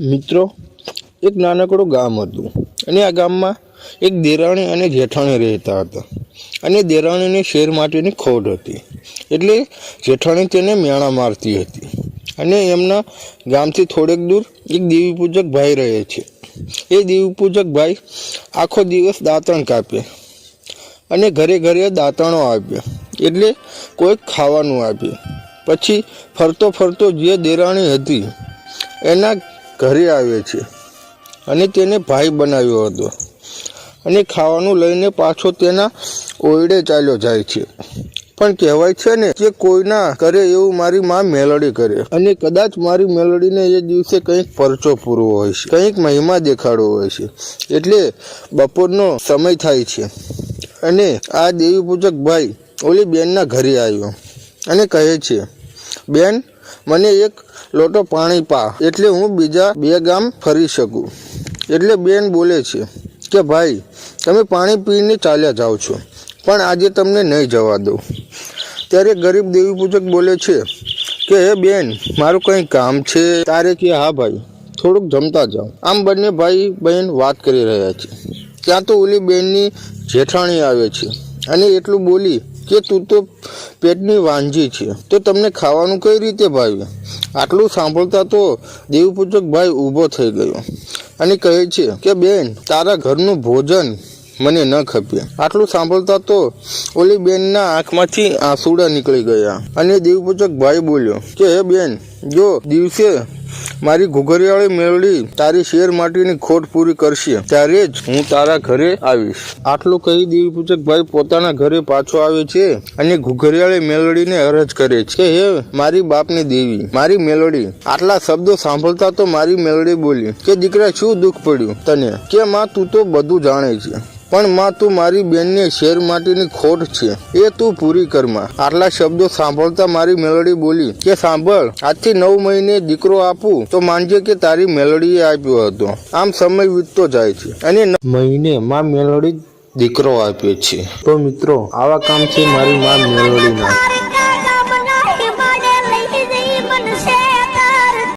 મિત્રો, એક નાનકડું ગામ હતું અને આ ગામમાં એક દેરાણી અને જેઠાણી રહેતા હતા. અને દેરાણીને શેર માટેની ખોટ હતી, એટલે જેઠાણી તેને મેણા મારતી હતી. અને એમના ગામથી થોડેક દૂર એક દેવી પૂજક ભાઈ રહે છે. એ દેવી પૂજક ભાઈ આખો દિવસ દાંતણ કાપે અને ઘરે ઘરે દાંતણો આપે, એટલે કોઈક ખાવાનું આપે. પછી ફરતો ફરતો જે દેરાણી હતી એના ઘરે આવે છે અને તેને ભાઈ બનાવ્યો હતો અને ખાવાનું લઈને પાછો તેના ઓરડે ચાલ્યો જાય છે. પણ કહેવાય છે ને કે કોઈના કરે એવું મારી માં મેલડી કરે, અને કદાચ મારી મેલડીને એ દિવસે કંઈક પરચો પૂરવો હોય છે, કંઈક મહિમા દેખાડવો હોય છે. એટલે બપોરનો સમય થાય છે અને આ દેવી પૂજક ભાઈ ઓલી બેનના ઘરે આવ્યો અને કહે છે, બેન, મને એક લોટો પાણી પા, એટલે હું બીજા 2 ગામ ફરી શકું. એટલે બેન બોલે છે કે ભાઈ, તમે પાણી પીને ચાલ્યા જાઓ છો, પણ આજે તમને નહીં જવા દઉં. ત્યારે ગરીબ દેવી પૂજક બોલે છે કે હે બેન, મારું કંઈ કામ છે તારે? કે હા ભાઈ, થોડુંક જમતા જાઓ. આમ બંને ભાઈ બહેન વાત કરી રહ્યા છે. ત્યાં તો ઓલી બેનની જેઠાણી આવે છે અને એટલું બોલી કે તું તો પેટની વાંજી છે, તો તમને ખાવાનું કઈ રીતે ભાવે? આટલું સાંભળતા તો દેવી પૂજક ભાઈ ઊભો થઈ ગયો અને કહે છે કે બેન, તારા ઘરનું ભોજન મને ન ખપે. આટલું સાંભળતા તો ઓલી બેનના આંખમાંથી આંસુડા નીકળી ગયા અને દેવી પૂજક ભાઈ બોલ્યો કે હે બેન, જો દિવસે મારી ઘુઘરીયાળી મેળડી તારી શેર માટેની ખોટ પૂરી કરશે ત્યારે જ હું તારા ઘરે આવીશ. આટલું કહી દેવી પૂજક ભાઈ પોતાના ઘરે પાછો આવે છે અને ઘુઘરીયાળી મેળડીને અરજ કરે છે કે હે મારી બાપની દેવી, મારી મેળડી. આટલા શબ્દો સાંભળતા તો મારી મેળડી બોલી કે દીકરા, શું દુઃખ પડ્યું તને? કે માં, તું તો બધું જાણે છે, પણ માં, તું મારી બેનને શેર માટેની ખોટ છે એ તું પૂરી કરમાં. આટલા શબ્દો સાંભળતા મારી મેલડી બોલી કે સાંભળ, આજથી 9 મહિને દીકરો આપું તો માનજે કે તારી મેલડીએ આપ્યો હતો. આમ સમય વીતતો જાય છે અને મહિને માં મેલડી દીકરો આપે છે. તો મિત્રો, આવા કામ છે મારી માં મેલડીના.